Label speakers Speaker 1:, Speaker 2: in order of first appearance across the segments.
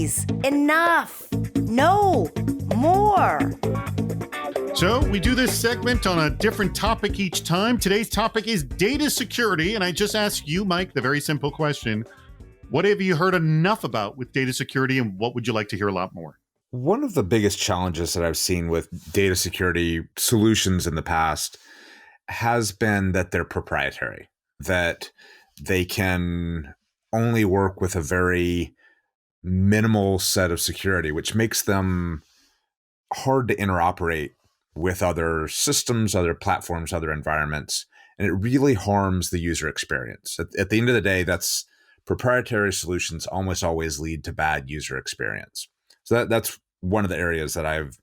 Speaker 1: Guys, enough. No, more.
Speaker 2: So we do this segment on a different topic each time. Today's topic is data security. And I just asked you, Mike, the very simple question. What have you heard enough about with data security, and what would you like to hear a lot more?
Speaker 3: One of the biggest challenges that I've seen with data security solutions in the past has been that they're proprietary, that they can only work with a very minimal set of security, which makes them hard to interoperate with other systems, other platforms, other environments. And it really harms the user experience. At the end of the day, that's proprietary solutions almost always lead to bad user experience. So that's one of the areas that I've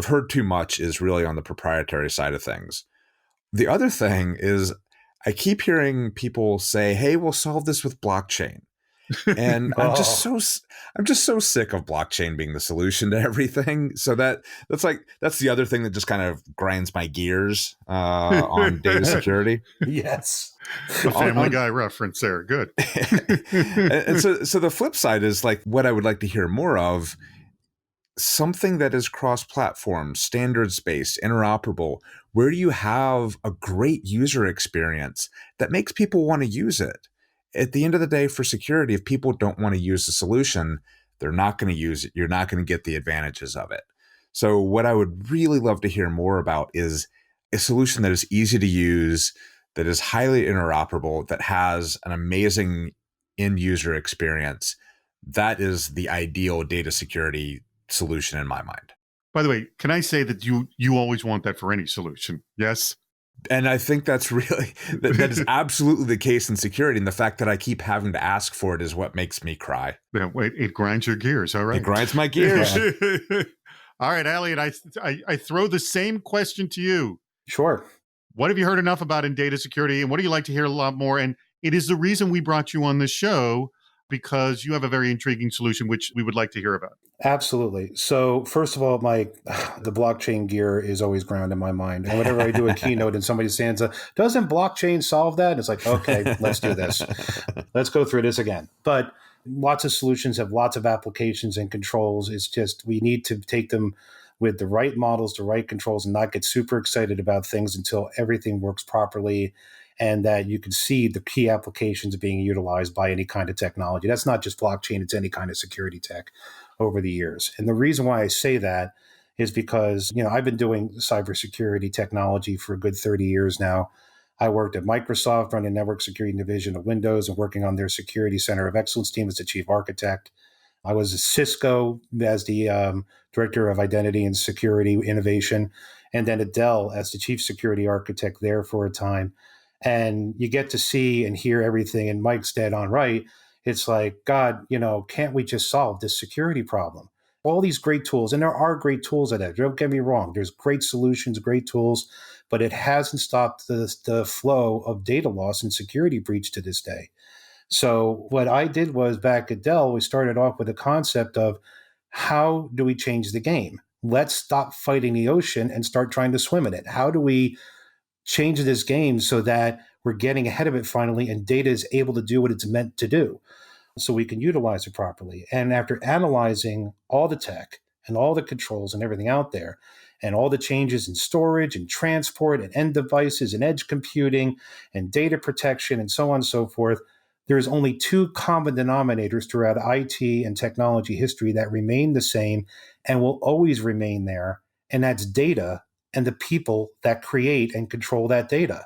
Speaker 3: heard too much is really on the proprietary side of things. The other thing is I keep hearing people say, hey, we'll solve this with blockchain. And I'm just so sick of blockchain being the solution to everything. So that's the other thing that just kind of grinds my gears on data security.
Speaker 4: Yes.
Speaker 2: The Family Guy reference there. Good.
Speaker 3: And so the flip side is like what I would like to hear more of, something that is cross-platform, standards-based, interoperable, where do you have a great user experience that makes people want to use it? At the end of the day, for security, if people don't want to use the solution, they're not going to use it. You're not going to get the advantages of it. So what I would really love to hear more about is a solution that is easy to use, that is highly interoperable, that has an amazing end user experience. That is the ideal data security solution in my mind.
Speaker 2: By the way, can I say that you always want that for any solution? Yes?
Speaker 3: And I think that's really, that is absolutely the case in security. And the fact that I keep having to ask for it is what makes me cry.
Speaker 2: Yeah, wait, it grinds your gears. All right.
Speaker 3: It grinds my gears.
Speaker 2: All right, Elliot, I throw the same question to you.
Speaker 4: Sure.
Speaker 2: What have you heard enough about in data security, and what do you like to hear a lot more? And it is the reason we brought you on this show, because you have a very intriguing solution, which we would like to hear about.
Speaker 4: Absolutely. So first of all, Mike, the blockchain gear is always ground in my mind. And whenever I do a keynote and somebody stands up, doesn't blockchain solve that? And it's like, okay, let's do this. Let's go through this again. But lots of solutions have lots of applications and controls. It's just, we need to take them with the right models, the right controls, and not get super excited about things until everything works properly and that you can see the key applications being utilized by any kind of technology. That's not just blockchain, it's any kind of security tech over the years. And the reason why I say that is because, I've been doing cybersecurity technology for a good 30 years now. I worked at Microsoft running network security division of Windows and working on their security center of excellence team as the chief architect. I was at Cisco as the director of identity and security innovation, and then at Dell as the chief security architect there for a time. And you get to see and hear everything. And Mike's dead on right. It's like, God, can't we just solve this security problem? All these great tools, and there are great tools at it. Don't get me wrong. There's great solutions, great tools, but it hasn't stopped the flow of data loss and security breach to this day. So what I did was back at Dell, we started off with a concept of how do we change the game? Let's stop fighting the ocean and start trying to swim in it. How do we change this game so that we're getting ahead of it finally and data is able to do what it's meant to do so we can utilize it properly? And after analyzing all the tech and all the controls and everything out there and all the changes in storage and transport and end devices and edge computing and data protection and so on and so forth, there's only two common denominators throughout IT and technology history that remain the same and will always remain there, and that's data and the people that create and control that data.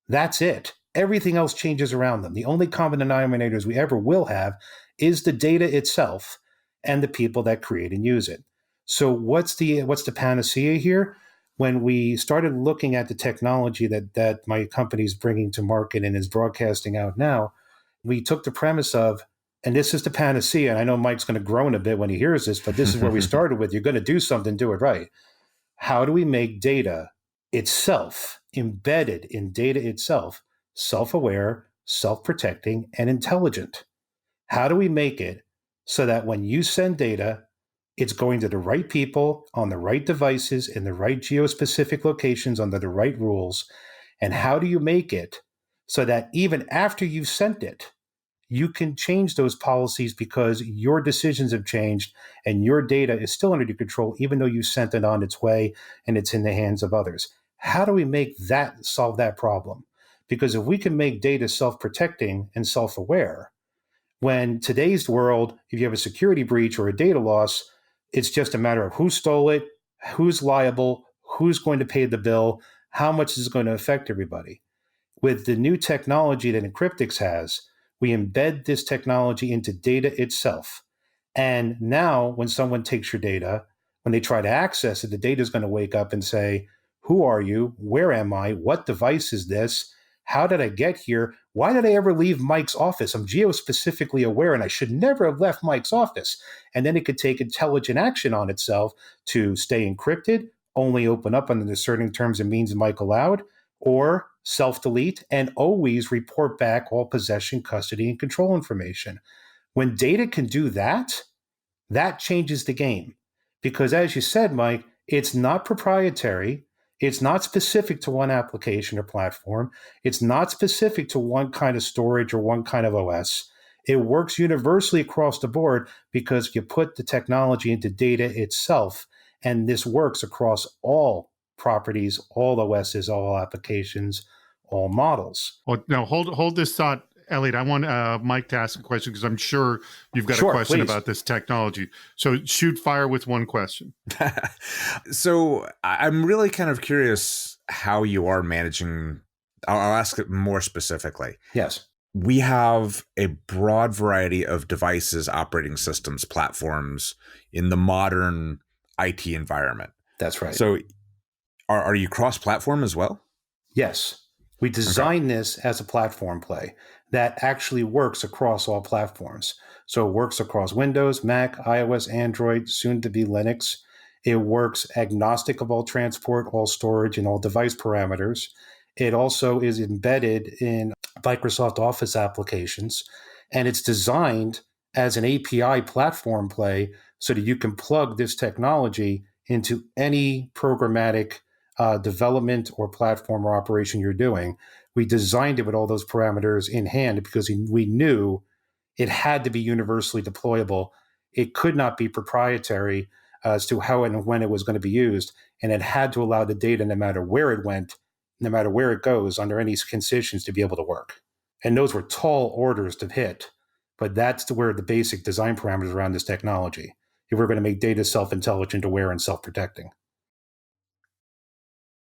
Speaker 4: That's it. Everything else changes around them. The only common denominators we ever will have is the data itself and the people that create and use it. So what's the panacea here? When we started looking at the technology that my company's bringing to market and is broadcasting out now, we took the premise of, and this is the panacea, and I know Mike's going to groan a bit when he hears this, but this is where we started with, you're going to do something, do it right. How do we make data itself, embedded in data itself, self-aware, self-protecting, and intelligent? How do we make it so that when you send data, it's going to the right people on the right devices in the right geospecific locations under the right rules? And how do you make it so that even after you've sent it, you can change those policies because your decisions have changed and your data is still under your control, even though you sent it on its way and it's in the hands of others. How do we solve that problem? Because if we can make data self-protecting and self-aware, when today's world, if you have a security breach or a data loss, it's just a matter of who stole it, who's liable, who's going to pay the bill, how much is it going to affect everybody. With the new technology that Encryptix has, we embed this technology into data itself. And now when someone takes your data, when they try to access it, the data is going to wake up and say, who are you? Where am I? What device is this? How did I get here? Why did I ever leave Mike's office? I'm geo-specifically aware, and I should never have left Mike's office. And then it could take intelligent action on itself to stay encrypted, only open up under the certain terms and means Mike allowed, or self-delete, and always report back all possession, custody, and control information. When data can do that, that changes the game. Because as you said, Mike, it's not proprietary. It's not specific to one application or platform. It's not specific to one kind of storage or one kind of OS. It works universally across the board because you put the technology into data itself, and this works across all properties, all OSs, all applications, all models.
Speaker 2: Well, now hold this thought, Elliot. I want Mike to ask a question because I'm sure you've got
Speaker 4: Sure,
Speaker 2: a question
Speaker 4: please.
Speaker 2: about this technology. So shoot fire with one question.
Speaker 3: So I'm really kind of curious how you are managing. I'll ask it more specifically.
Speaker 4: Yes.
Speaker 3: We have a broad variety of devices, operating systems, platforms in the modern IT environment.
Speaker 4: That's right.
Speaker 3: So are you cross-platform as well?
Speaker 4: Yes. We designed this as a platform play that actually works across all platforms. So it works across Windows, Mac, iOS, Android, soon to be Linux. It works agnostic of all transport, all storage, and all device parameters. It also is embedded in Microsoft Office applications, and it's designed as an API platform play so that you can plug this technology into any programmatic development or platform or operation you're doing. We designed it with all those parameters in hand because we knew it had to be universally deployable. It could not be proprietary as to how and when it was going to be used, and it had to allow the data, no matter where it went, no matter where it goes, under any conditions, to be able to work. And those were tall orders to hit, but that's where the basic design parameters around this technology, if we're going to make data self-intelligent, aware, and self-protecting.